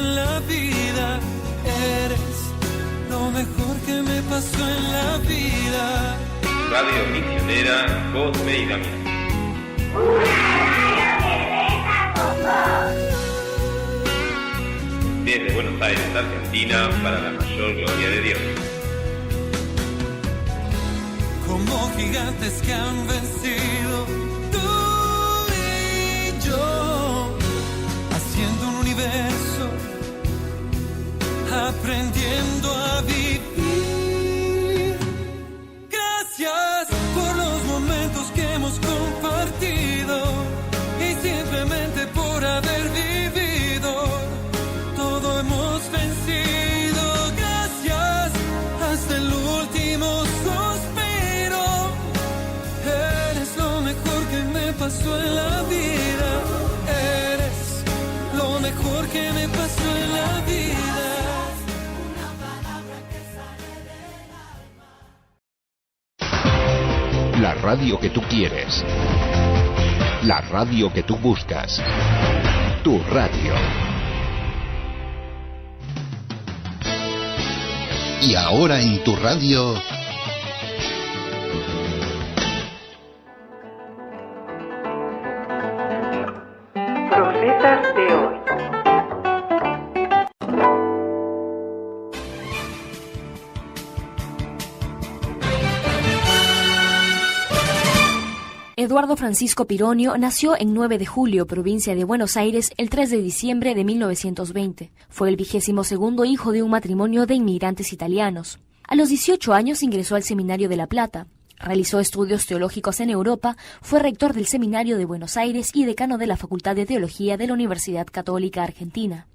en la vida. Eres lo mejor que me pasó en la vida. Radio Misionera Cosme y Damián. Desde Buenos Aires, Argentina, para la mayor gloria de Dios. Como gigantes que han vencido, tú y yo, haciendo un universo, aprendiendo a vivir. Gracias por los momentos que hemos compartido y simplemente por haber vivido. Todo hemos vencido. Gracias hasta el último suspiro. Eres lo mejor que me pasó en la vida. Eres lo mejor que me pasó en la vida. La radio que tú quieres. La radio que tú buscas. Tu radio. Y ahora en tu radio... Profetas de hoy. Eduardo Francisco Pironio nació en 9 de julio, provincia de Buenos Aires, el 3 de diciembre de 1920. Fue el 22º hijo de un matrimonio de inmigrantes italianos. A los 18 años ingresó al Seminario de La Plata. Realizó estudios teológicos en Europa, fue rector del Seminario de Buenos Aires y decano de la Facultad de Teología de la Universidad Católica Argentina.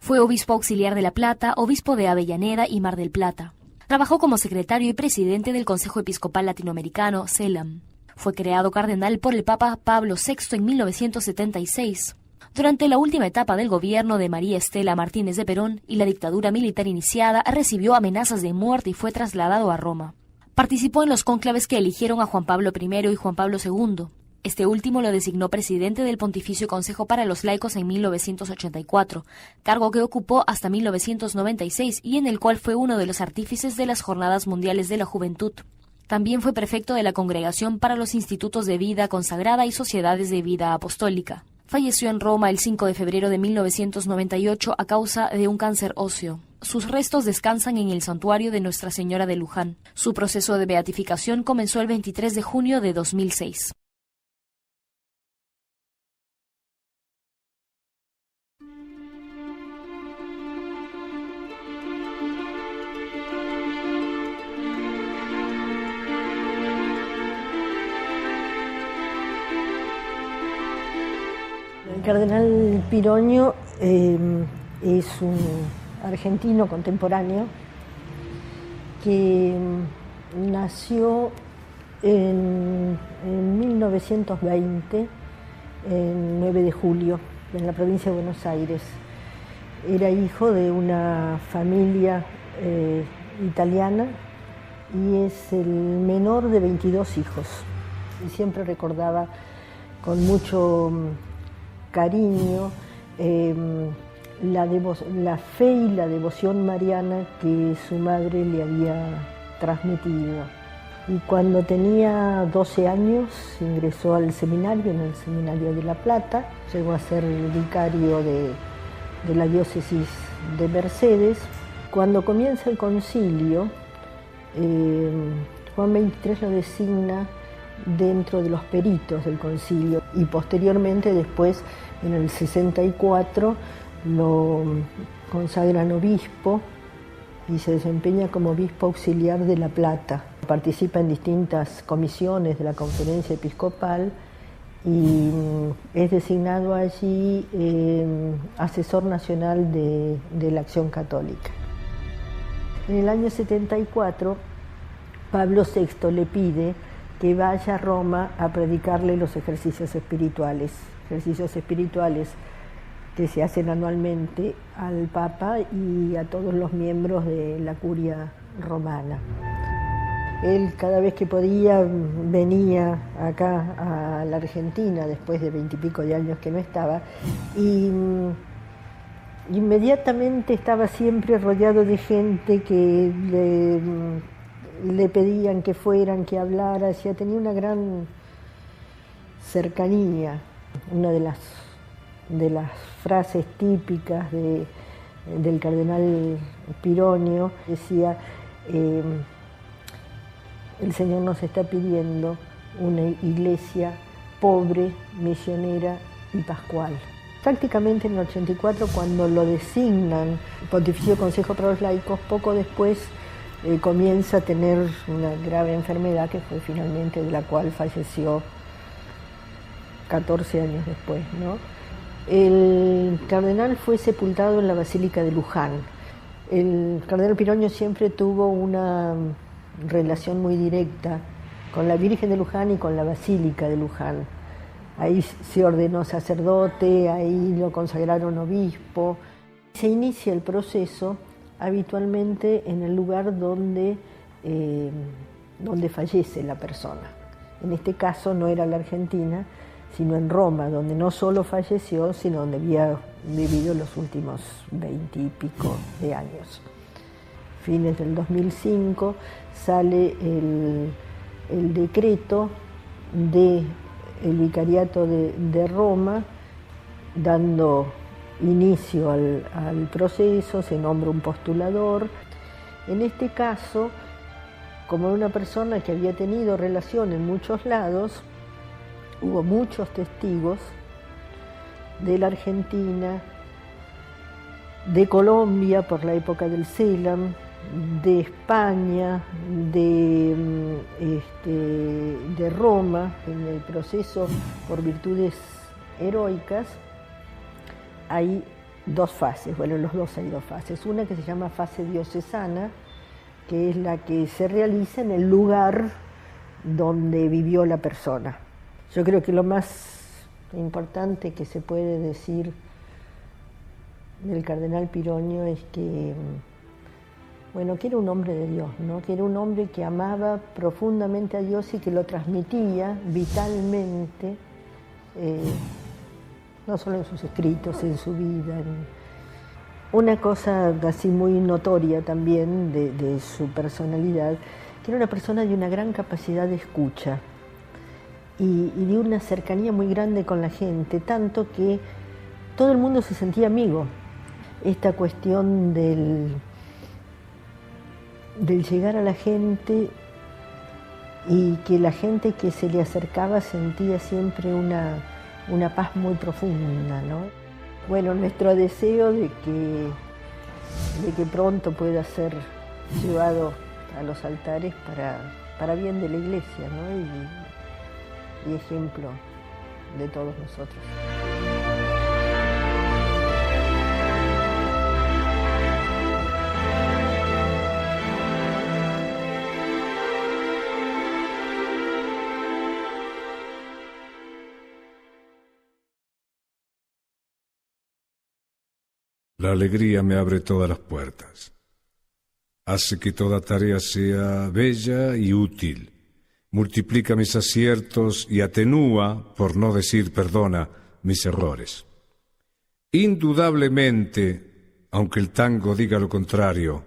Fue obispo auxiliar de La Plata, obispo de Avellaneda y Mar del Plata. Trabajó como secretario y presidente del Consejo Episcopal Latinoamericano, CELAM. Fue creado cardenal por el Papa Pablo VI en 1976. Durante la última etapa del gobierno de María Estela Martínez de Perón y la dictadura militar iniciada, recibió amenazas de muerte y fue trasladado a Roma. Participó en los cónclaves que eligieron a Juan Pablo I y Juan Pablo II. Este último lo designó presidente del Pontificio Consejo para los Laicos en 1984, cargo que ocupó hasta 1996 y en el cual fue uno de los artífices de las Jornadas Mundiales de la Juventud. También fue prefecto de la Congregación para los Institutos de Vida Consagrada y Sociedades de Vida Apostólica. Falleció en Roma el 5 de febrero de 1998 a causa de un cáncer óseo. Sus restos descansan en el santuario de Nuestra Señora de Luján. Su proceso de beatificación comenzó el 23 de junio de 2006. El cardenal Pironio es un argentino contemporáneo que nació en 1920, en 9 de julio, en la provincia de Buenos Aires. Era hijo de una familia italiana y es el menor de 22 hijos. Y siempre recordaba con mucho cariño la fe y la devoción mariana que su madre le había transmitido. Y cuando tenía 12 años ingresó al seminario, en el Seminario de La Plata, llegó a ser vicario de la diócesis de Mercedes. Cuando comienza el concilio, Juan XXIII lo designa dentro de los peritos del concilio y posteriormente, después, en el 64, lo consagran obispo y se desempeña como obispo auxiliar de La Plata. Participa en distintas comisiones de la Conferencia Episcopal y es designado allí asesor nacional de la Acción Católica. En el año 74, Pablo VI le pide que vaya a Roma a predicarle los ejercicios espirituales que se hacen anualmente al Papa y a todos los miembros de la curia romana. Él cada vez que podía venía acá a la Argentina, después de 20 y pico de años que no estaba, y inmediatamente estaba siempre rodeado de gente que le pedían que fueran, que hablara, o sea, tenía una gran cercanía. Una de las frases típicas del cardenal Pironio decía, el Señor nos está pidiendo una iglesia pobre, misionera y pascual. Prácticamente en el 84, cuando lo designan Pontificio Consejo para los Laicos, poco después comienza a tener una grave enfermedad que fue finalmente de la cual falleció 14 años después, ¿no? El cardenal fue sepultado en la Basílica de Luján. El cardenal Pironio siempre tuvo una relación muy directa con la Virgen de Luján y con la Basílica de Luján. Ahí se ordenó sacerdote, ahí lo consagraron obispo. Se inicia el proceso habitualmente en el lugar donde fallece la persona. En este caso no era la Argentina, sino en Roma, donde no solo falleció, sino donde había vivido los últimos 20 y pico de años. Fines del 2005 sale el decreto del Vicariato de Roma, dando inicio al proceso, se nombra un postulador. En este caso, como una persona que había tenido relación en muchos lados, hubo muchos testigos de la Argentina, de Colombia por la época del CELAM, de España, de Roma, en el proceso por virtudes heroicas. Hay dos fases, bueno, en los dos hay dos fases. Una que se llama fase diocesana, que es la que se realiza en el lugar donde vivió la persona. Yo creo que lo más importante que se puede decir del cardenal Pironio es que, bueno, que era un hombre de Dios, ¿no? Que era un hombre que amaba profundamente a Dios y que lo transmitía vitalmente, no solo en sus escritos, en su vida. Una cosa así muy notoria también de su personalidad, que era una persona de una gran capacidad de escucha y de una cercanía muy grande con la gente, tanto que todo el mundo se sentía amigo. Esta cuestión del llegar a la gente y que la gente que se le acercaba sentía siempre una paz muy profunda, ¿no? Bueno, nuestro deseo de que pronto pueda ser llevado a los altares para bien de la Iglesia, ¿no? Y ejemplo de todos nosotros. La alegría me abre todas las puertas. Hace que toda tarea sea bella y útil. Multiplica mis aciertos y atenúa, por no decir perdona, mis errores. Indudablemente, aunque el tango diga lo contrario,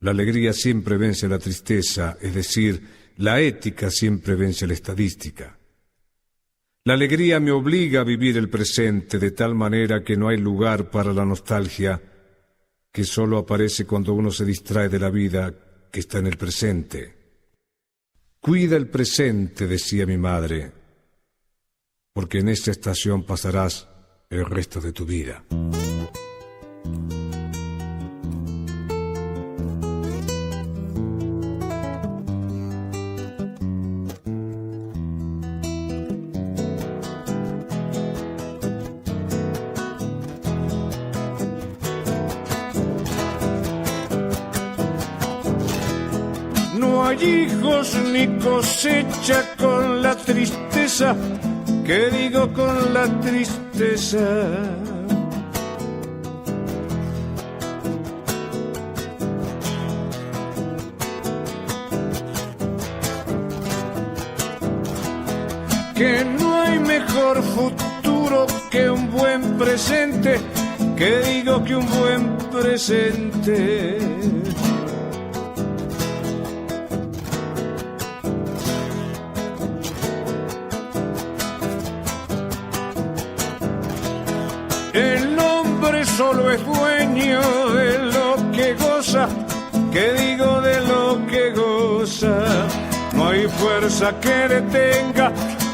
la alegría siempre vence la tristeza, es decir, la ética siempre vence la estadística. La alegría me obliga a vivir el presente de tal manera que no hay lugar para la nostalgia, que solo aparece cuando uno se distrae de la vida que está en el presente. Cuida el presente, decía mi madre, porque en esta estación pasarás el resto de tu vida. Hijos ni cosecha con la tristeza, que digo con la tristeza. Que no hay mejor futuro que un buen presente, que digo que un buen presente. El hombre solo es dueño de lo que goza, que digo de lo que goza. No hay fuerza que detenga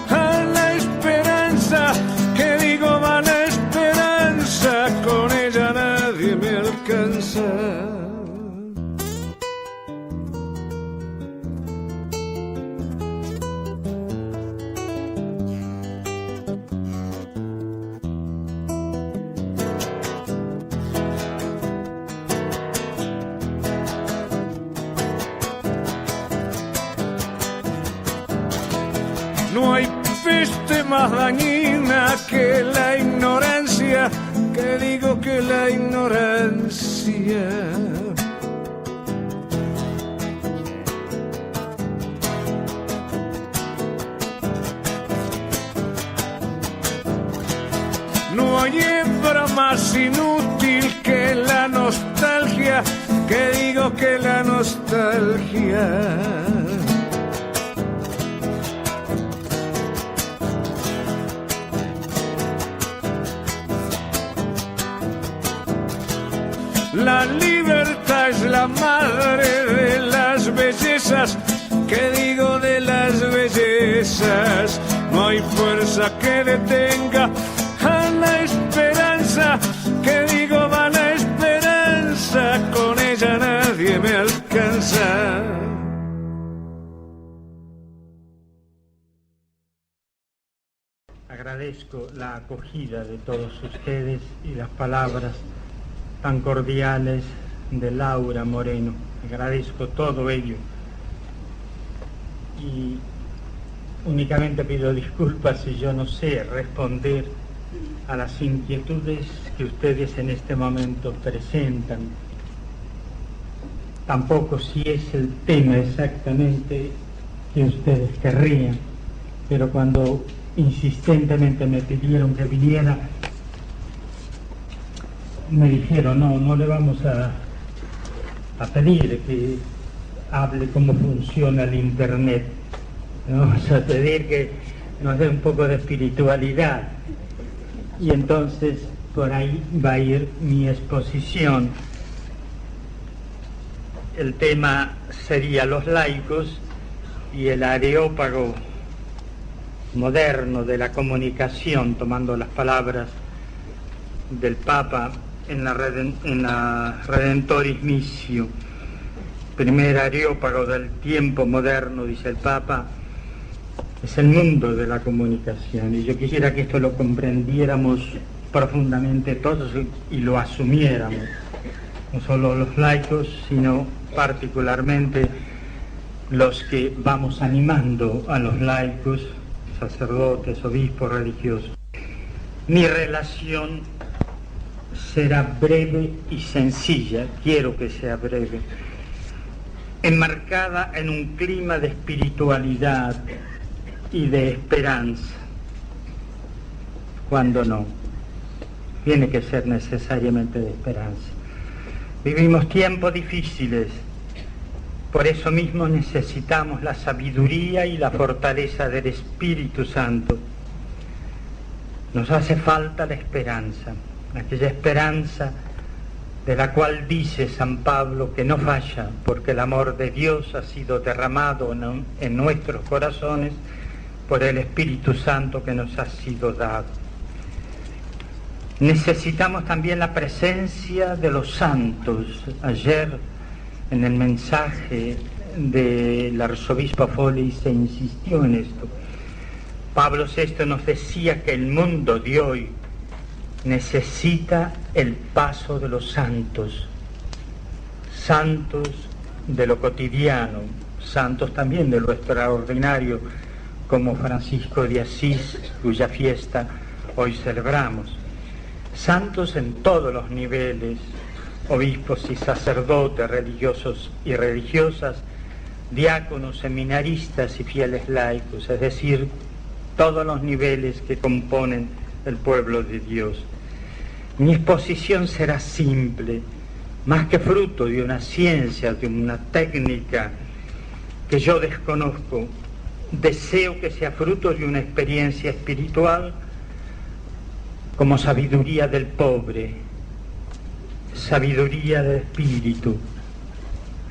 a la esperanza, que digo va la esperanza, con ella nadie me alcanza. No hay peste más dañina que la ignorancia, que digo que la ignorancia. No hay hembra más inútil que la nostalgia, que digo que la nostalgia. La libertad es la madre de las bellezas, que digo de las bellezas. No hay fuerza que detenga a la esperanza, que digo va la esperanza, con ella nadie me alcanza. Agradezco la acogida de todos ustedes y las palabras tan cordiales de Laura Moreno. Agradezco todo ello y únicamente pido disculpas si yo no sé responder a las inquietudes que ustedes en este momento presentan, tampoco si es el tema exactamente que ustedes querrían, pero cuando insistentemente me pidieron que viniera, me dijeron, no le vamos a pedir que hable cómo funciona el Internet, le vamos a pedir que nos dé un poco de espiritualidad, y entonces por ahí va a ir mi exposición. El tema sería los laicos y el areópago moderno de la comunicación, tomando las palabras del Papa en la Redentoris Missio. Primer areópago del tiempo moderno, dice el Papa, es el mundo de la comunicación, y yo quisiera que esto lo comprendiéramos profundamente todos y lo asumiéramos, no solo los laicos, sino particularmente los que vamos animando a los laicos, sacerdotes, obispos, religiosos. Mi relación será breve y sencilla, quiero que sea breve, enmarcada en un clima de espiritualidad y de esperanza. Cuando no, tiene que ser necesariamente de esperanza. Vivimos tiempos difíciles, por eso mismo necesitamos la sabiduría y la fortaleza del Espíritu Santo. Nos hace falta la esperanza, aquella esperanza de la cual dice San Pablo que no falla, porque el amor de Dios ha sido derramado en nuestros corazones por el Espíritu Santo que nos ha sido dado. Necesitamos también la presencia de los santos. Ayer, en el mensaje del arzobispo Foley, se insistió en esto. Pablo VI nos decía que el mundo de hoy necesita el paso de los santos, santos de lo cotidiano, santos también de lo extraordinario, como Francisco de Asís, cuya fiesta hoy celebramos. Santos en todos los niveles, obispos y sacerdotes, religiosos y religiosas, diáconos, seminaristas y fieles laicos, es decir, todos los niveles que componen el pueblo de Dios. Mi exposición será simple, más que fruto de una ciencia, de una técnica que yo desconozco. Deseo que sea fruto de una experiencia espiritual como sabiduría del pobre, sabiduría del espíritu,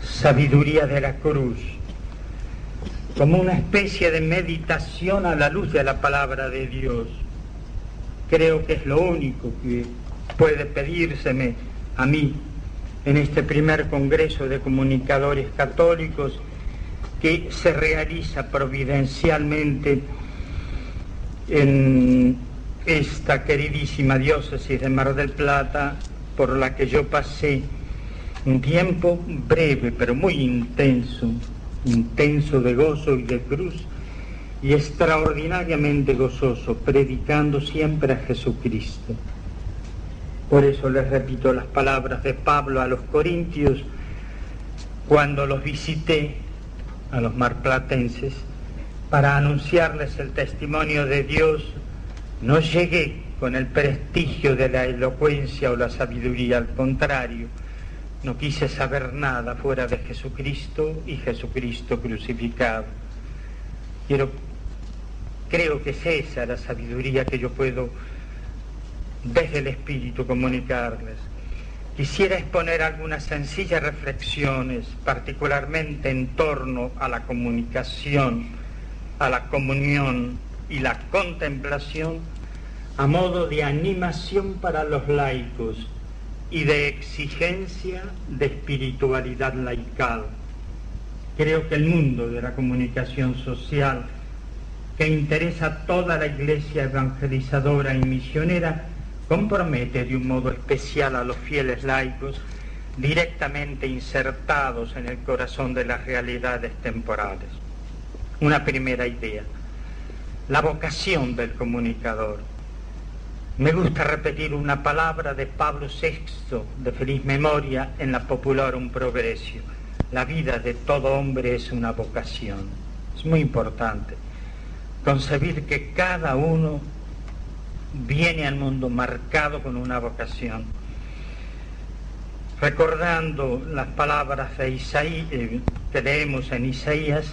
sabiduría de la cruz, como una especie de meditación a la luz de la palabra de Dios. Creo que es lo único que puede pedírseme a mí en este primer Congreso de Comunicadores Católicos, que se realiza providencialmente en esta queridísima diócesis de Mar del Plata, por la que yo pasé un tiempo breve pero muy intenso de gozo y de cruz, y extraordinariamente gozoso, predicando siempre a Jesucristo. Por eso les repito las palabras de Pablo a los Corintios cuando los visité, a los marplatenses, para anunciarles el testimonio de Dios. No llegué con el prestigio de la elocuencia o la sabiduría, al contrario, no quise saber nada fuera de Jesucristo y Jesucristo crucificado. Creo que es esa la sabiduría que yo puedo desde el Espíritu comunicarles. Quisiera exponer algunas sencillas reflexiones, particularmente en torno a la comunicación, a la comunión y la contemplación, a modo de animación para los laicos y de exigencia de espiritualidad laical. Creo que el mundo de la comunicación social, que interesa a toda la Iglesia evangelizadora y misionera, compromete de un modo especial a los fieles laicos directamente insertados en el corazón de las realidades temporales. Una primera idea, la vocación del comunicador. Me gusta repetir una palabra de Pablo VI, de feliz memoria, en la Populorum Progressio. La vida de todo hombre es una vocación. Es muy importante concebir que cada uno viene al mundo marcado con una vocación. Recordando las palabras de Isaías, que leemos en Isaías,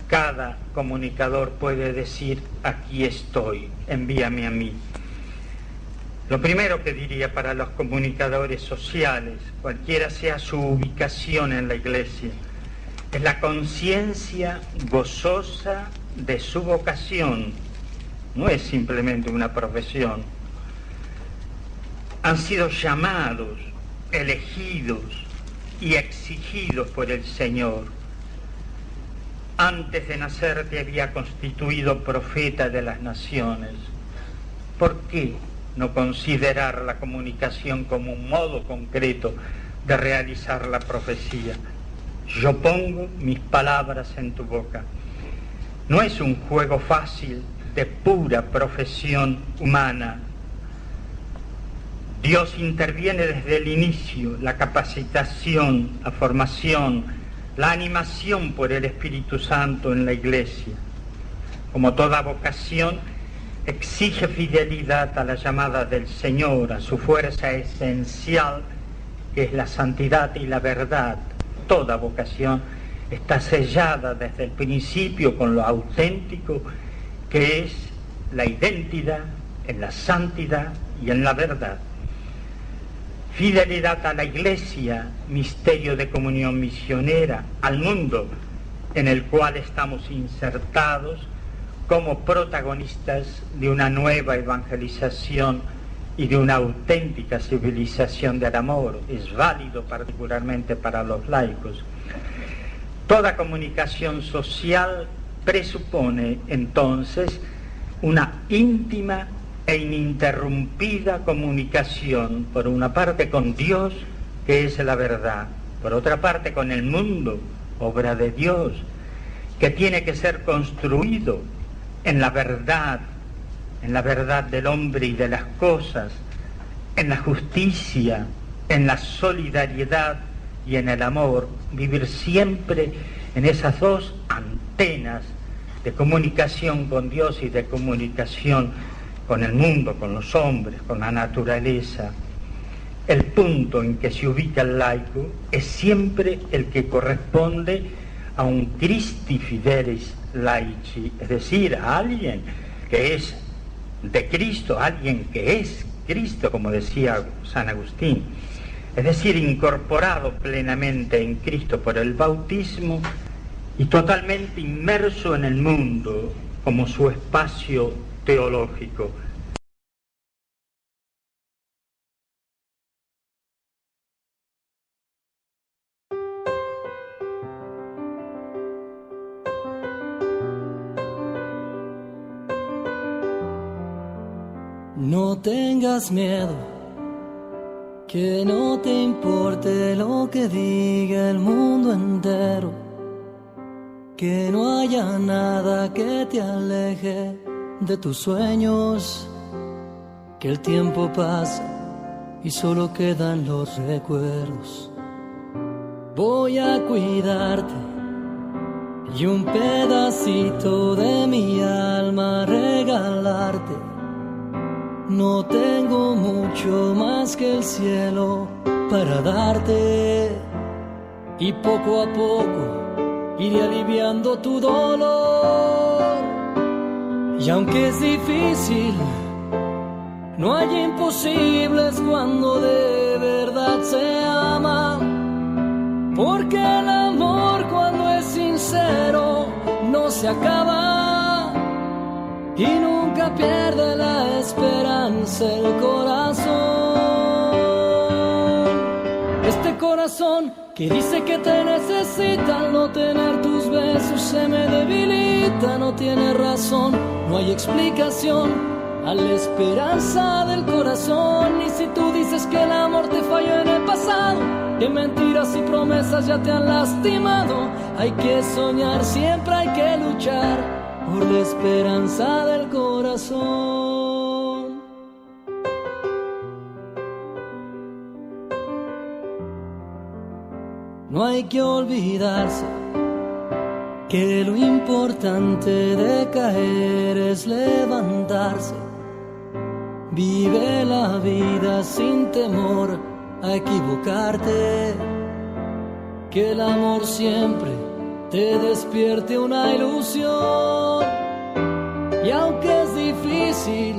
cada comunicador puede decir: aquí estoy, envíame a mí. Lo primero que diría para los comunicadores sociales, cualquiera sea su ubicación en la Iglesia, es la conciencia gozosa de su vocación. No es simplemente una profesión. Han sido llamados, elegidos y exigidos por el Señor. Antes de nacer te había constituido profeta de las naciones. ¿Por qué no considerar la comunicación como un modo concreto de realizar la profecía? Yo pongo mis palabras en tu boca. No es un juego fácil de pura profesión humana. Dios interviene desde el inicio, la capacitación, la formación, la animación por el Espíritu Santo en la Iglesia. Como toda vocación, exige fidelidad a la llamada del Señor, a su fuerza esencial, que es la santidad y la verdad. Toda vocación está sellada desde el principio con lo auténtico, que es la identidad en la santidad y en la verdad. Fidelidad a la Iglesia, misterio de comunión misionera, al mundo en el cual estamos insertados como protagonistas de una nueva evangelización y de una auténtica civilización del amor. Es válido particularmente para los laicos. Toda comunicación social presupone entonces una íntima e ininterrumpida comunicación, por una parte con Dios, que es la verdad, por otra parte con el mundo, obra de Dios, que tiene que ser construido en la verdad del hombre y de las cosas, en la justicia, en la solidaridad y en el amor, vivir siempre en esas dos antenas de comunicación con Dios y de comunicación con el mundo, con los hombres, con la naturaleza, el punto en que se ubica el laico es siempre el que corresponde a un Christi Fidelis Laici, es decir, a alguien que es de Cristo, alguien que es Cristo, como decía San Agustín, es decir, incorporado plenamente en Cristo por el bautismo y totalmente inmerso en el mundo como su espacio teológico. No tengas miedo, que no te importe lo que diga el mundo entero, que no haya nada que te aleje de tus sueños, que el tiempo pasa y solo quedan los recuerdos. Voy a cuidarte y un pedacito de mi alma regalarte. No tengo mucho más que el cielo para darte, y poco a poco iré aliviando tu dolor. Y aunque es difícil, no hay imposibles cuando de verdad se ama, porque el amor cuando es sincero no se acaba y nunca pierde la esperanza el corazón. Este corazón que dice que te necesita, al no tener tus besos se me debilita. No tiene razón, no hay explicación a la esperanza del corazón. Y si tú dices que el amor te falló en el pasado, que mentiras y promesas ya te han lastimado, hay que soñar, siempre hay que luchar por la esperanza del corazón. No hay que olvidarse que lo importante de caer es levantarse. Vive la vida sin temor a equivocarte, que el amor siempre te despierte una ilusión. Y aunque es difícil,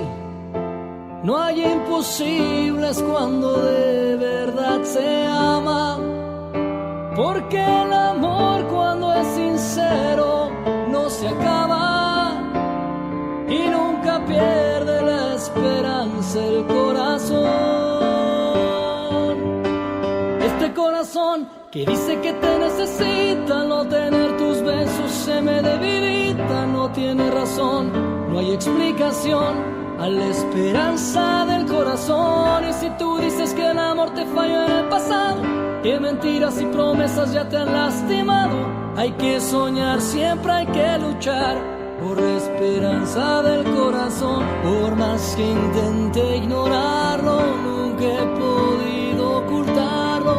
no hay imposibles cuando de verdad se ama, porque el amor cuando es sincero no se acaba y nunca pierde la esperanza el corazón. Este corazón que dice que te necesita, al no tener tus besos se me debilita. No tiene razón, no hay explicación a la esperanza del corazón. Y si tú dices que el amor te falló en el pasado, que mentiras y promesas ya te han lastimado, hay que soñar, siempre hay que luchar por la esperanza del corazón. Por más que intente ignorarlo, nunca he podido ocultarlo.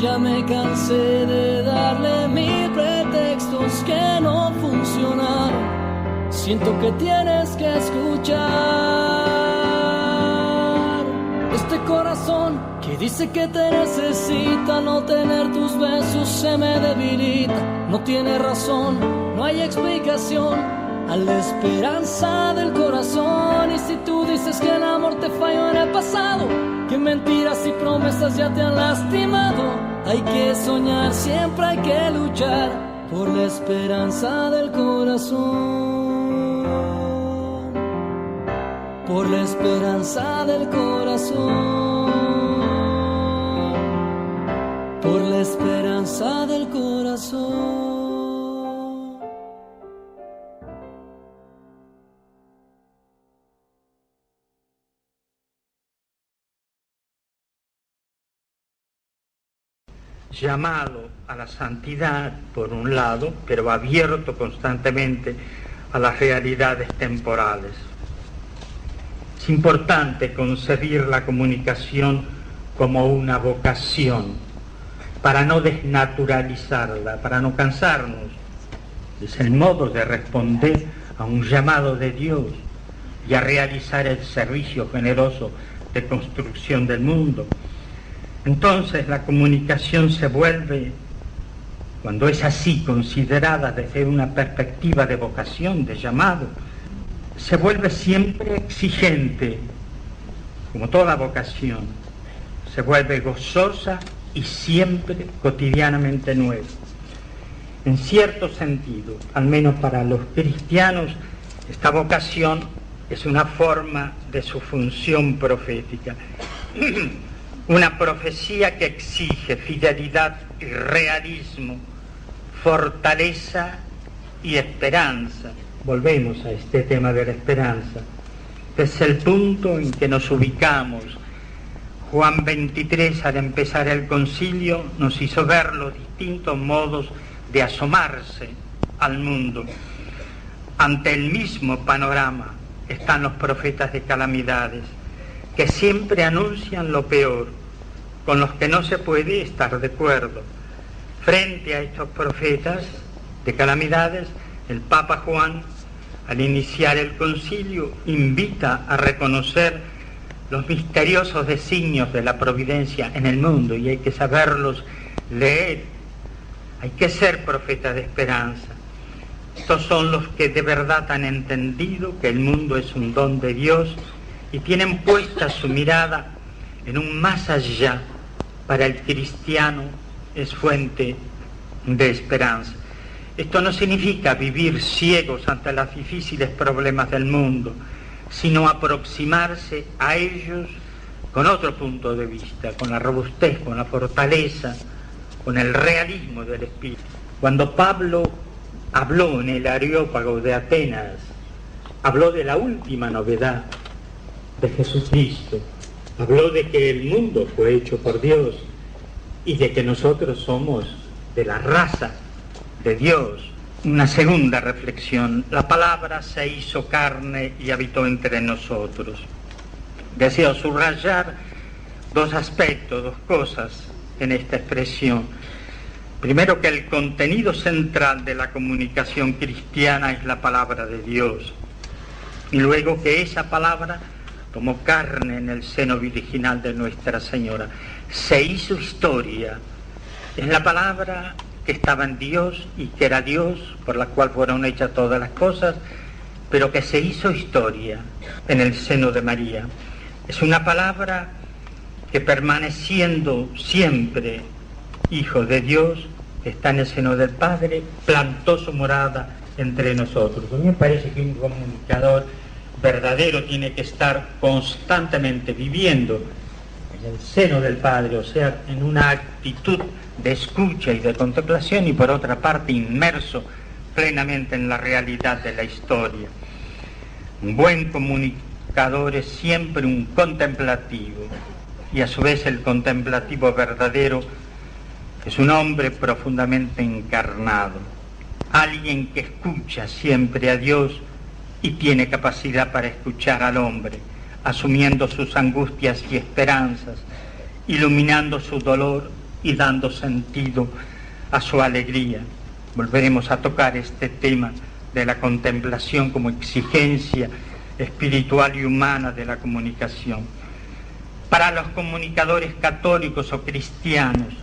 Ya me cansé de darle mil pretextos que no funcionaron. Siento que tienes que escuchar. Este corazón que dice que te necesita, no tener tus besos se me debilita. No tiene razón, no hay explicación a la esperanza del corazón. Y si tú dices que el amor te falló en el pasado, que mentiras y promesas ya te han lastimado, hay que soñar, siempre hay que luchar por la esperanza del corazón. Por la esperanza del corazón. Por la esperanza del corazón. Llamado a la santidad por un lado, pero abierto constantemente a las realidades temporales. Es importante concebir la comunicación como una vocación, para no desnaturalizarla, para no cansarnos. Es el modo de responder a un llamado de Dios. y a realizar el servicio generoso de construcción del mundo. Entonces la comunicación se vuelve, cuando es así considerada desde una perspectiva de vocación, de llamado, se vuelve siempre exigente, como toda vocación, se vuelve gozosa y siempre cotidianamente nueva. En cierto sentido, al menos para los cristianos, esta vocación es una forma de su función profética. Una profecía que exige fidelidad y realismo, fortaleza y esperanza. Volvemos a este tema de la esperanza. Es el punto en que nos ubicamos. Juan 23, al empezar el concilio, nos hizo ver los distintos modos de asomarse al mundo. Ante el mismo panorama están los profetas de calamidades, que siempre anuncian lo peor, con los que no se puede estar de acuerdo. Frente a estos profetas de calamidades, el Papa Juan, al iniciar el concilio, invita a reconocer los misteriosos designios de la providencia en el mundo, y hay que saberlos leer. Hay que ser profetas de esperanza. Estos son los que de verdad han entendido que el mundo es un don de Dios y tienen puesta su mirada en un más allá. Para el cristiano es fuente de esperanza. Esto no significa vivir ciegos ante los difíciles problemas del mundo, sino aproximarse a ellos con otro punto de vista, con la robustez, con la fortaleza, con el realismo del espíritu. Cuando Pablo habló en el Areópago de Atenas, habló de la última novedad de Jesucristo, habló de que el mundo fue hecho por Dios y de que nosotros somos de la raza de Dios. Una segunda reflexión: la palabra se hizo carne y habitó entre nosotros. Deseo subrayar dos aspectos, dos cosas en esta expresión. Primero, que el contenido central de la comunicación cristiana es la palabra de Dios, y luego que esa palabra tomó carne en el seno virginal de Nuestra Señora, se hizo historia. Es la palabra que estaba en Dios y que era Dios, por la cual fueron hechas todas las cosas, pero que se hizo historia en el seno de María. Es una palabra que, permaneciendo siempre Hijo de Dios, que está en el seno del Padre, plantó su morada entre nosotros. A mí me parece que un comunicador verdadero tiene que estar constantemente viviendo en el seno del Padre, o sea, en una actitud de escucha y de contemplación, y por otra parte inmerso plenamente en la realidad de la historia. Un buen comunicador es siempre un contemplativo, y a su vez el contemplativo verdadero es un hombre profundamente encarnado, alguien que escucha siempre a Dios y tiene capacidad para escuchar al hombre, asumiendo sus angustias y esperanzas, iluminando su dolor y dando sentido a su alegría. Volveremos a tocar este tema de la contemplación como exigencia espiritual y humana de la comunicación. Para los comunicadores católicos o cristianos,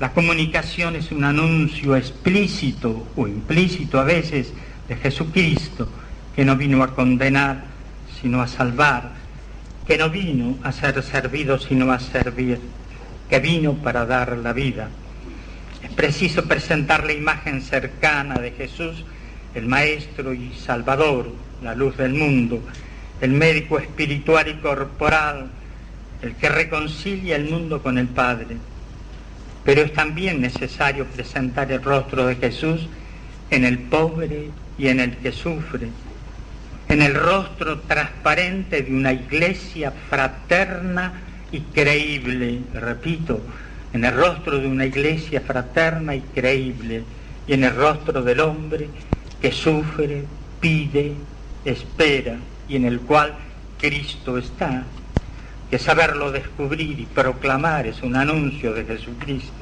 la comunicación es un anuncio explícito o implícito a veces de Jesucristo, que no vino a condenar, sino a salvar, que no vino a ser servido, sino a servir, que vino para dar la vida. Es preciso presentar la imagen cercana de Jesús, el Maestro y Salvador, la luz del mundo, el médico espiritual y corporal, el que reconcilia el mundo con el Padre. Pero es también necesario presentar el rostro de Jesús en el pobre y en el que sufre, en el rostro transparente de una iglesia fraterna y creíble, repito, en el rostro de una iglesia fraterna y creíble, y en el rostro del hombre que sufre, pide, espera, y en el cual Cristo está. Que saberlo descubrir y proclamar es un anuncio de Jesucristo.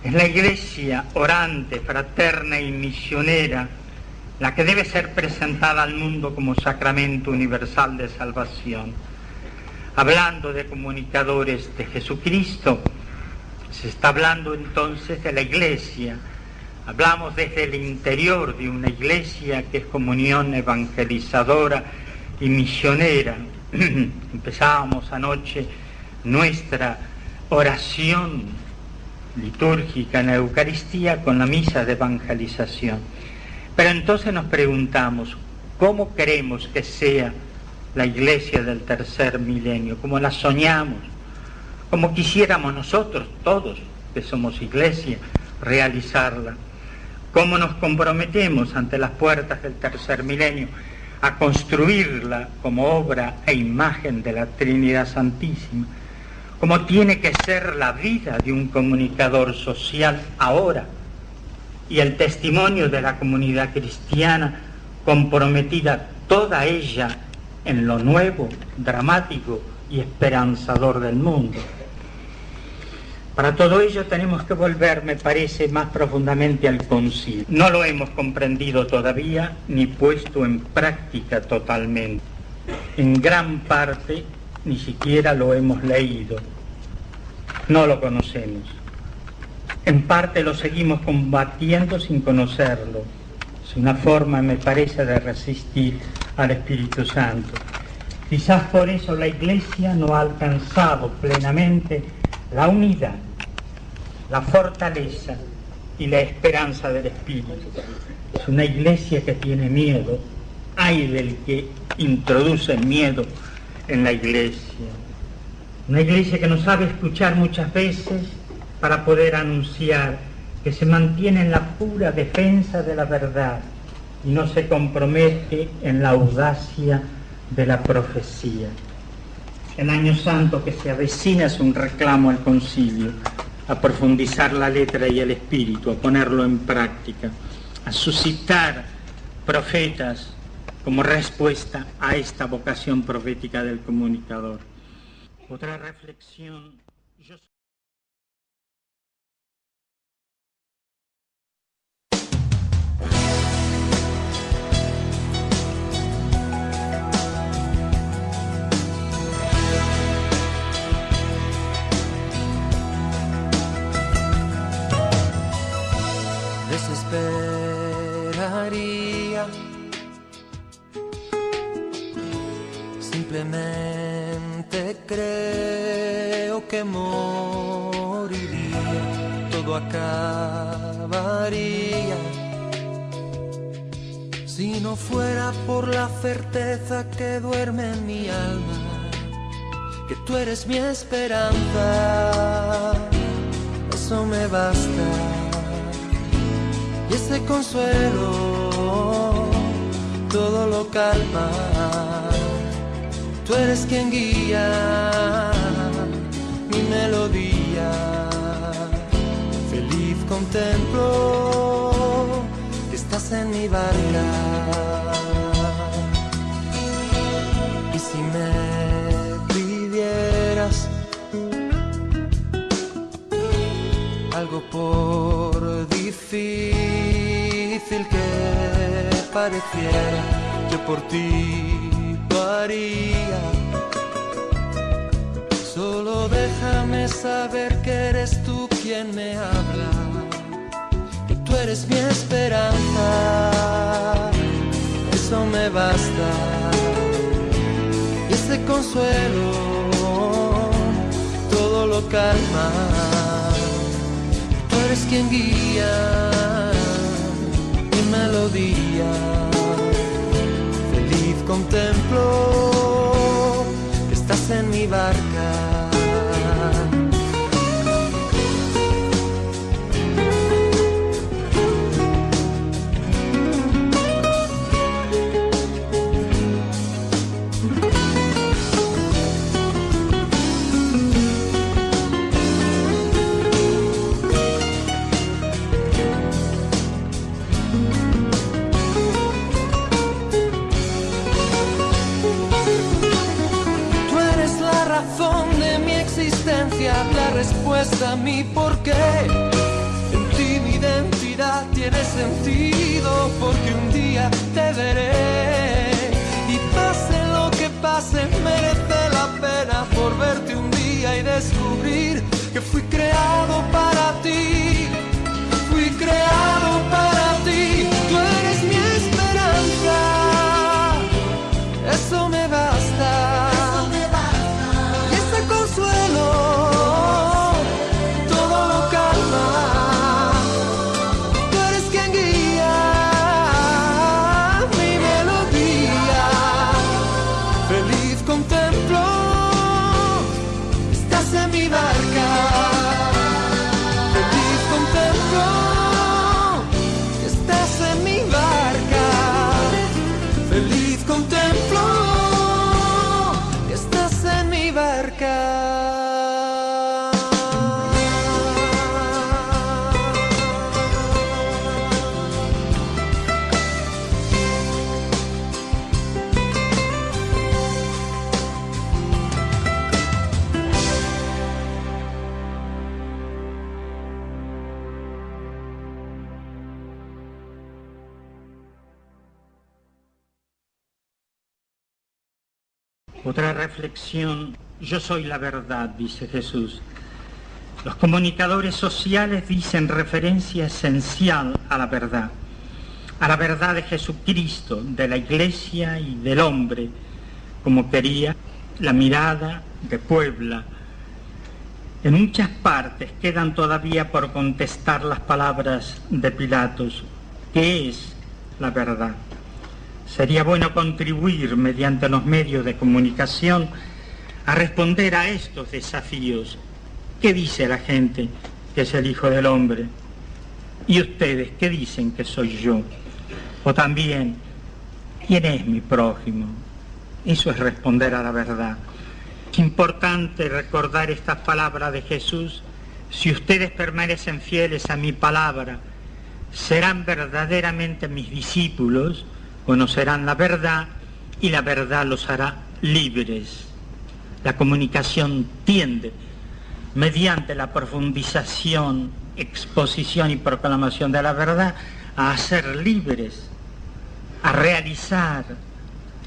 Es la iglesia orante, fraterna y misionera la que debe ser presentada al mundo como sacramento universal de salvación. Hablando de comunicadores de Jesucristo, se está hablando entonces de la Iglesia. Hablamos desde el interior de una Iglesia que es comunión evangelizadora y misionera. Empezábamos anoche nuestra oración litúrgica en la Eucaristía con la misa de evangelización. Pero entonces nos preguntamos, ¿cómo queremos que sea la Iglesia del tercer milenio? ¿Cómo la soñamos? ¿Cómo quisiéramos nosotros, todos que somos Iglesia, realizarla? ¿Cómo nos comprometemos ante las puertas del tercer milenio a construirla como obra e imagen de la Trinidad Santísima? ¿Cómo tiene que ser la vida de un comunicador social ahora? Y el testimonio de la comunidad cristiana comprometida toda ella en lo nuevo, dramático y esperanzador del mundo. Para todo ello tenemos que volver, me parece, más profundamente al concilio. No lo hemos comprendido todavía ni puesto en práctica totalmente. En gran parte ni siquiera lo hemos leído. No lo conocemos. En parte lo seguimos combatiendo sin conocerlo. Es una forma, me parece, de resistir al Espíritu Santo. Quizás por eso la Iglesia no ha alcanzado plenamente la unidad, la fortaleza y la esperanza del Espíritu. Es una Iglesia que tiene miedo. Ay del que introduce miedo en la Iglesia. Una Iglesia que no sabe escuchar muchas veces para poder anunciar, que se mantiene en la pura defensa de la verdad y no se compromete en la audacia de la profecía. El Año Santo que se avecina es un reclamo al concilio, a profundizar la letra y el espíritu, a ponerlo en práctica, a suscitar profetas como respuesta a esta vocación profética del comunicador. Otra reflexión. Desesperaría, simplemente creo que moriría, todo acabaría si no fuera por la certeza que duerme en mi alma, que tú eres mi esperanza, eso me basta. Y ese consuelo todo lo calma. Tú eres quien guía mi melodía. Feliz contemplo que estás en mi barca. Y si me pidieras algo por difícil que pareciera, yo por ti lo haría. Solo déjame saber que eres tú quien me habla, que tú eres mi esperanza, eso me basta. Y ese consuelo todo lo calma. Tú eres quien guía mi melodía. Feliz contemplo que estás en mi barca. La respuesta a mi porqué, en ti mi identidad. vida tiene sentido porque un día te veré y pase lo que pase merece la pena por verte un día y descubrir que fui creado para ti, fui creado para ti, tú eres mi esperanza, eso me basta, y ese consuelo todo lo calma, tú eres quien guía mi melodía, feliz contemplo, estás en mi barca, feliz contemplo, estás en mi barca, feliz contemplo, estás en mi barca. Otra reflexión, yo soy la verdad, dice Jesús. Los comunicadores sociales dicen referencia esencial a la verdad de Jesucristo, de la Iglesia y del hombre, como quería la mirada de Puebla. En muchas partes quedan todavía por contestar las palabras de Pilatos. ¿Qué es la verdad? Sería bueno contribuir mediante los medios de comunicación a responder a estos desafíos. ¿Qué dice la gente que es el Hijo del Hombre? ¿Y ustedes qué dicen que soy yo? O también, ¿quién es mi prójimo? Eso es responder a la verdad. Es importante recordar estas palabras de Jesús. Si ustedes permanecen fieles a mi palabra, serán verdaderamente mis discípulos, conocerán la verdad y la verdad los hará libres. La comunicación tiende, mediante la profundización, exposición y proclamación de la verdad, a hacer libres, a realizar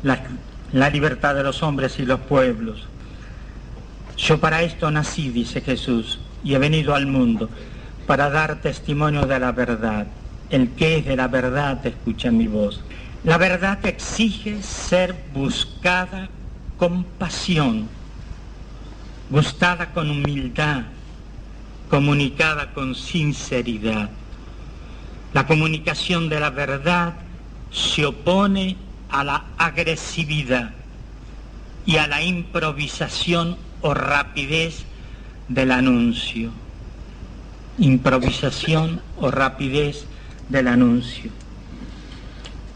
la libertad de los hombres y los pueblos. Yo para esto nací, dice Jesús, y he venido al mundo para dar testimonio de la verdad. El que es de la verdad escucha mi voz. La verdad exige ser buscada con pasión, buscada con humildad, comunicada con sinceridad. La comunicación de la verdad se opone a la agresividad y a la improvisación o rapidez del anuncio. Improvisación o rapidez del anuncio.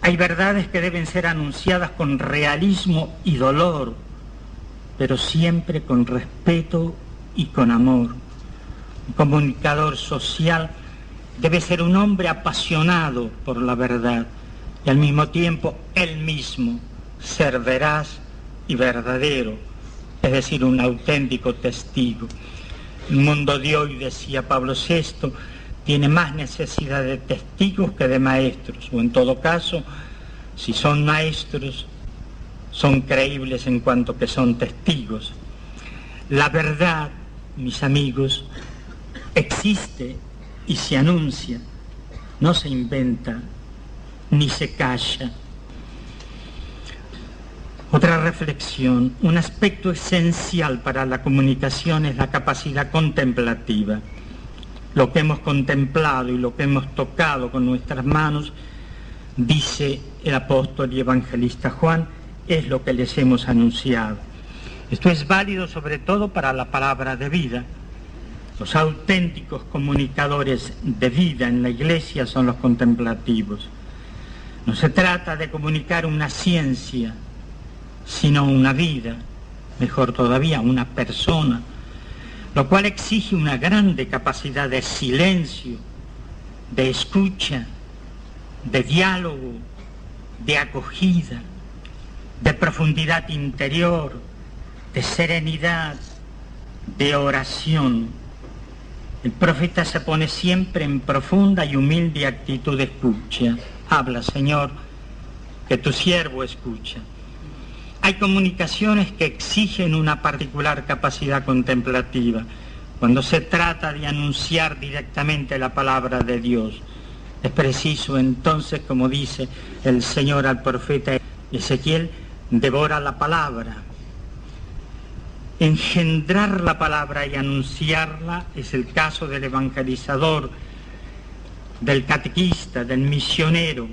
Hay verdades que deben ser anunciadas con realismo y dolor, pero siempre con respeto y con amor. Un comunicador social debe ser un hombre apasionado por la verdad y al mismo tiempo él mismo ser veraz y verdadero, es decir, un auténtico testigo. El mundo de hoy, decía Pablo VI, tiene más necesidad de testigos que de maestros, o en todo caso, si son maestros, son creíbles en cuanto que son testigos. La verdad, mis amigos, existe y se anuncia, no se inventa ni se calla. Otra reflexión, un aspecto esencial para la comunicación es la capacidad contemplativa. Lo que hemos contemplado y lo que hemos tocado con nuestras manos, dice el apóstol y evangelista Juan, es lo que les hemos anunciado. Esto es válido sobre todo para la palabra de vida. Los auténticos comunicadores de vida en la Iglesia son los contemplativos. No se trata de comunicar una ciencia, sino una vida, mejor todavía, una persona, lo cual exige una grande capacidad de silencio, de escucha, de diálogo, de acogida, de profundidad interior, de serenidad, de oración. El profeta se pone siempre en profunda y humilde actitud de escucha. Habla, Señor, que tu siervo escucha. Hay comunicaciones que exigen una particular capacidad contemplativa. Cuando se trata de anunciar directamente la palabra de Dios, es preciso entonces, como dice el Señor al profeta Ezequiel, devora la palabra. Engendrar la palabra y anunciarla es el caso del evangelizador, del catequista, del misionero.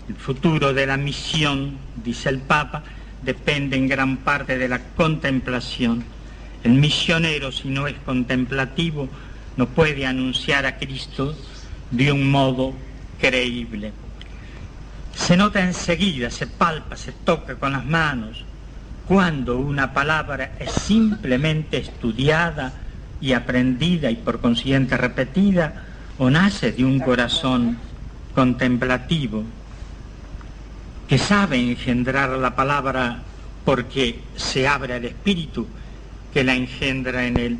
El futuro de la misión, dice el Papa, depende en gran parte de la contemplación. El misionero, si no es contemplativo, no puede anunciar a Cristo de un modo creíble. Se nota enseguida, se palpa, se toca con las manos, cuando una palabra es simplemente estudiada y aprendida y por consiguiente repetida, o nace de un corazón contemplativo, que sabe engendrar la palabra porque se abre al Espíritu que la engendra en él.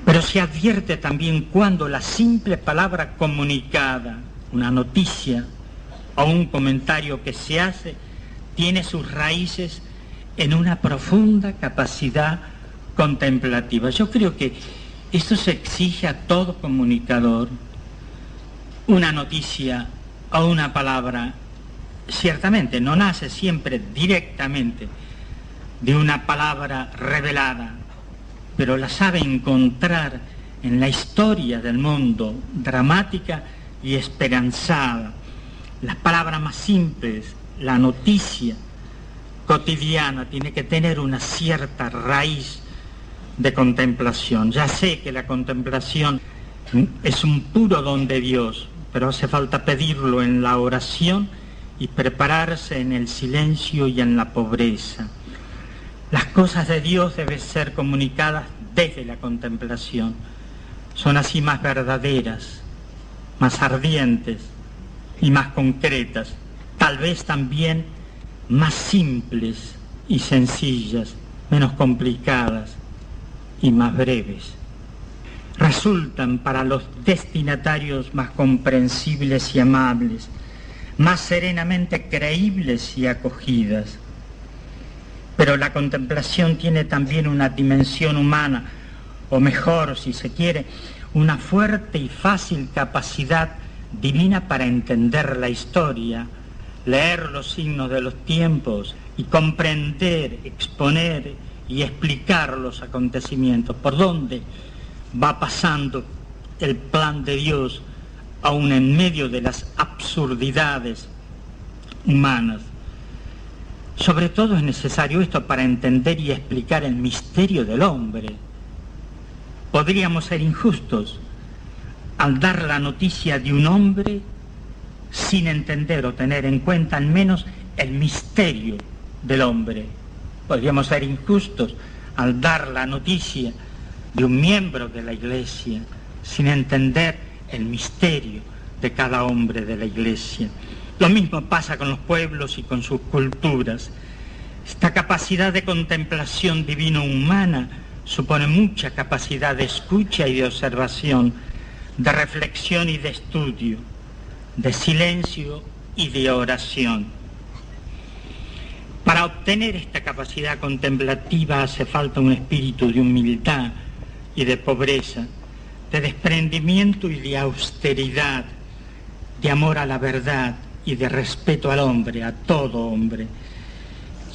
Pero se advierte también cuando la simple palabra comunicada, una noticia o un comentario que se hace, tiene sus raíces en una profunda capacidad contemplativa. Yo creo que esto se exige a todo comunicador. Una noticia o una palabra ciertamente no nace siempre directamente de una palabra revelada, pero la sabe encontrar en la historia del mundo, dramática y esperanzada. Las palabras más simples, la noticia cotidiana, tiene que tener una cierta raíz de contemplación. Ya sé que la contemplación es un puro don de Dios, pero hace falta pedirlo en la oración y prepararse en el silencio y en la pobreza. Las cosas de Dios deben ser comunicadas desde la contemplación. Son así más verdaderas, más ardientes y más concretas, tal vez también más simples y sencillas, menos complicadas y más breves. Resultan para los destinatarios más comprensibles y amables, más serenamente creíbles y acogidas. Pero la contemplación tiene también una dimensión humana, o mejor, si se quiere, una fuerte y fácil capacidad divina para entender la historia, leer los signos de los tiempos y comprender, exponer y explicar los acontecimientos, por dónde va pasando el plan de Dios, aun en medio de las absurdidades humanas. Sobre todo es necesario esto para entender y explicar el misterio del hombre. Podríamos ser injustos al dar la noticia de un hombre sin entender o tener en cuenta al menos el misterio del hombre. Podríamos ser injustos al dar la noticia de un miembro de la Iglesia sin entender el misterio de cada hombre de la Iglesia. Lo mismo pasa con los pueblos y con sus culturas. Esta capacidad de contemplación divino-humana supone mucha capacidad de escucha y de observación, de reflexión y de estudio, de silencio y de oración. Para obtener esta capacidad contemplativa hace falta un espíritu de humildad y de pobreza, de desprendimiento y de austeridad, de amor a la verdad y de respeto al hombre, a todo hombre.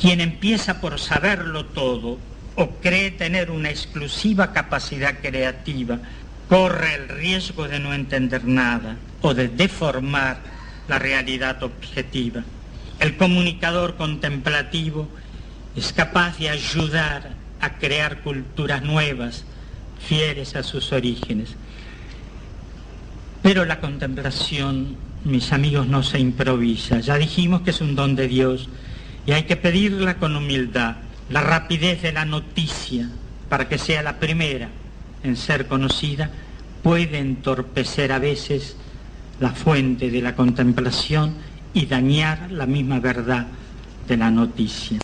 Quien empieza por saberlo todo o cree tener una exclusiva capacidad creativa, corre el riesgo de no entender nada o de deformar la realidad objetiva. El comunicador contemplativo es capaz de ayudar a crear culturas nuevas, fieles a sus orígenes. Pero la contemplación, mis amigos, no se improvisa. Ya dijimos que es un don de Dios y hay que pedirla con humildad. La rapidez de la noticia, para que sea la primera en ser conocida, puede entorpecer a veces la fuente de la contemplación y dañar la misma verdad de la noticia.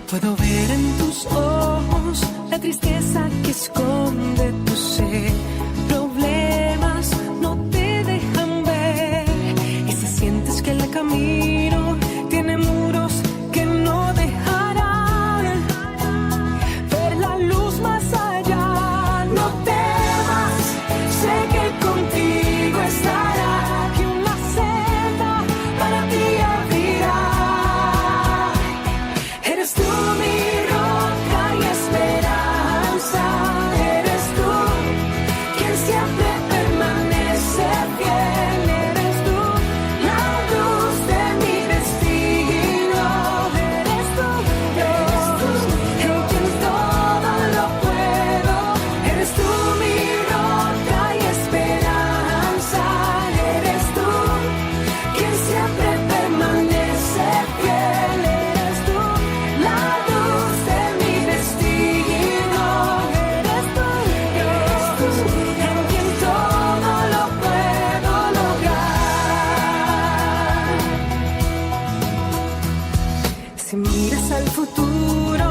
Puedo ver en tus ojos la tristeza que esconde tu ser. Problemas no te dejan ver. Y si sientes que el camino tiene muros que no dejarán ver la luz más allá, no temas, sé que contigo estará, que una senda para ti abrirá. Eres tú mi roca y esperanza, eres tú quien siempre permanece fiel, eres tú la luz de mi destino, eres tú en quien todo lo puedo, eres tú mi roca y esperanza, eres tú quien siempre permanece fiel, eres tú la luz de mi destino, eres tú en quien todo lo puedo lograr. Si miras al futuro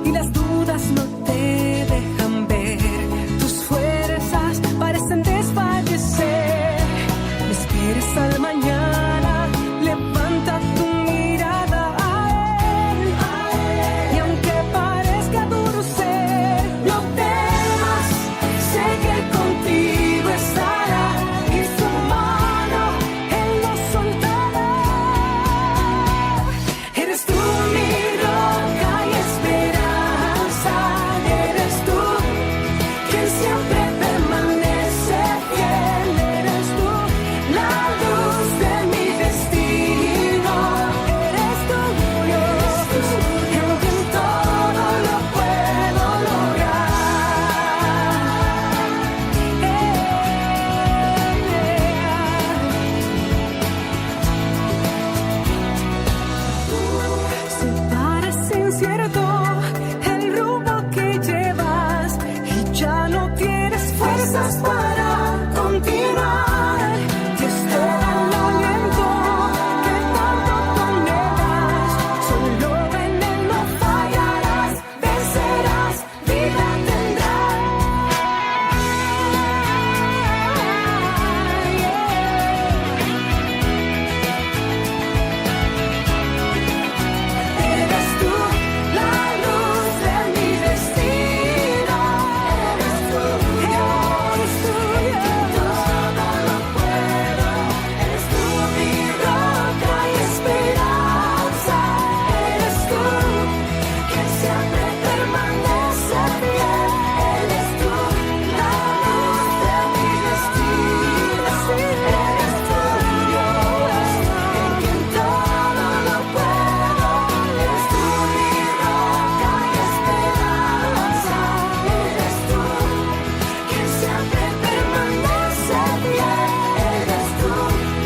y las dudas no te dejan ver, tus fuerzas parecen desfallecer. No esperes al mañana, levanta tu mirada a él. Y aunque parezca duro ser, no temas, sé que contigo estará y su mano él no soltará. Eres tú mi roca y esperanza, eres tú quien siempre permanece fiel, eres tú la luz de mi destino, eres tú en quien todo lo puedo lograr. Si parece incierto el rumbo que llevas y ya no tienes fuerzas para continuar, te espera el aliento que tanto tú anhelas. Solo en él no fallarás, vencerás, vida tendrás. Eres tú la luz de mi destino, eres tú todo lo puedo, eres tú mi roca y esperanza, eres tú quien siempre permanece fiel, eres tú la luz de mi destino, eres tú en quien todo lo puedo, eres tú mi roca y esperanza, eres tú quien siempre permanece fiel, eres tú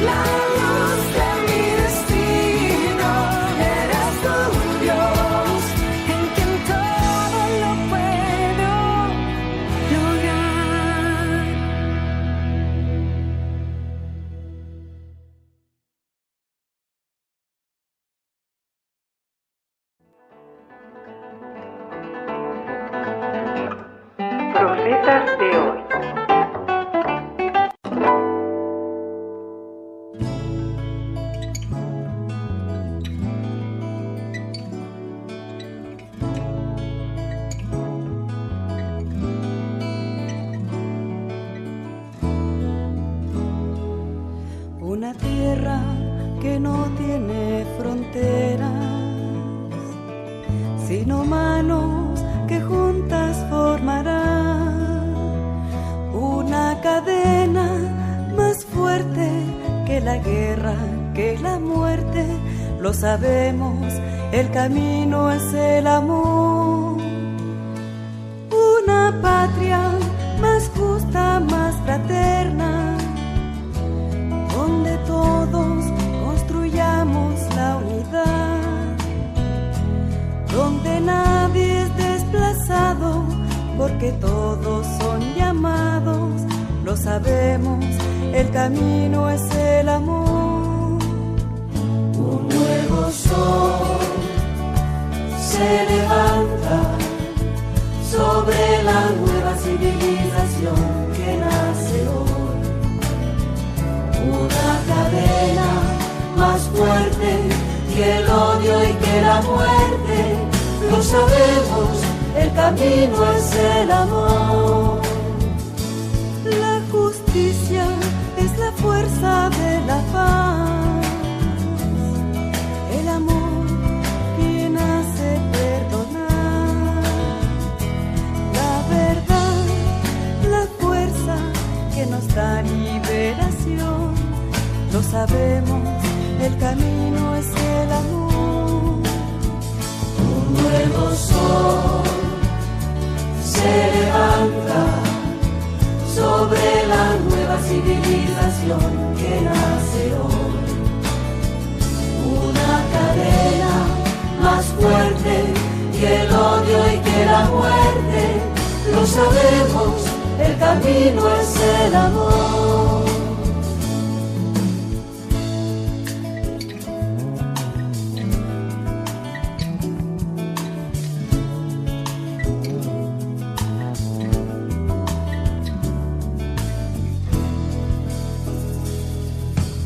la luz de mi destino, eres tú Dios en quien todo lo puedo lograr. Profetas de hoy. Una tierra que no tiene fronteras, sino manos que juntas formarán una cadena más fuerte que la guerra, que la muerte. Lo sabemos, el camino es el amor. Una patria más justa, más fraterna, donde todos construyamos la unidad, donde nadie es desplazado, porque todos son llamados. Lo sabemos, el camino es el amor. Un nuevo sol se levanta sobre la nueva civilización que nace hoy. Una cadena más fuerte que el odio y que la muerte. Lo sabemos, el camino es el amor. La justicia es la fuerza de la paz. El amor quien hace perdonar. La verdad, la fuerza que nos da liberación. Lo sabemos, el camino es el amor. Un nuevo sol se levanta sobre la nueva civilización que nace hoy. Una cadena más fuerte que el odio y que la muerte. Lo sabemos, el camino es el amor.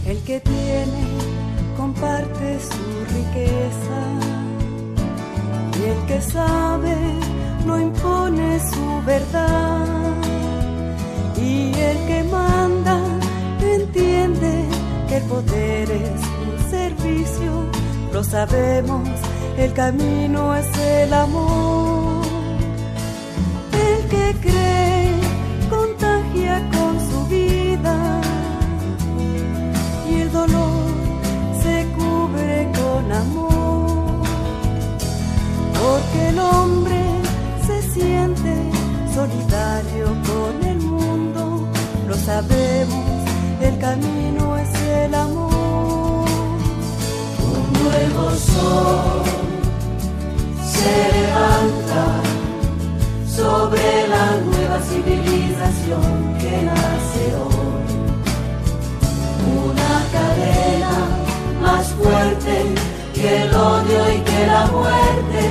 El que tiene comparte su riqueza y el que sabe no impone su verdad y el que manda entiende que el poder es un servicio. Lo sabemos, el camino es el amor. El que cree contagia con su vida y el dolor se cubre con amor, porque el hombre se siente solidario con el mundo. Lo sabemos, el camino es el amor. Un nuevo sol se levanta sobre la nueva civilización que nace hoy. Una cadena más fuerte que el odio y que la muerte.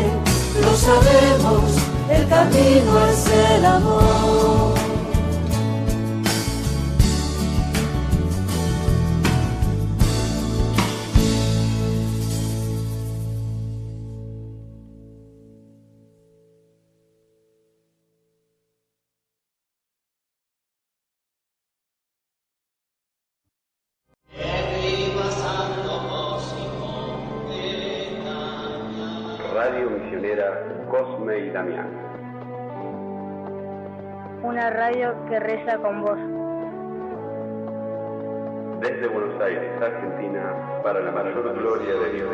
Lo sabemos, el camino es el amor. Radio Misionera Cosme y Damián. Una radio que reza con vos. Desde Buenos Aires, Argentina, para la mayor gloria de Dios.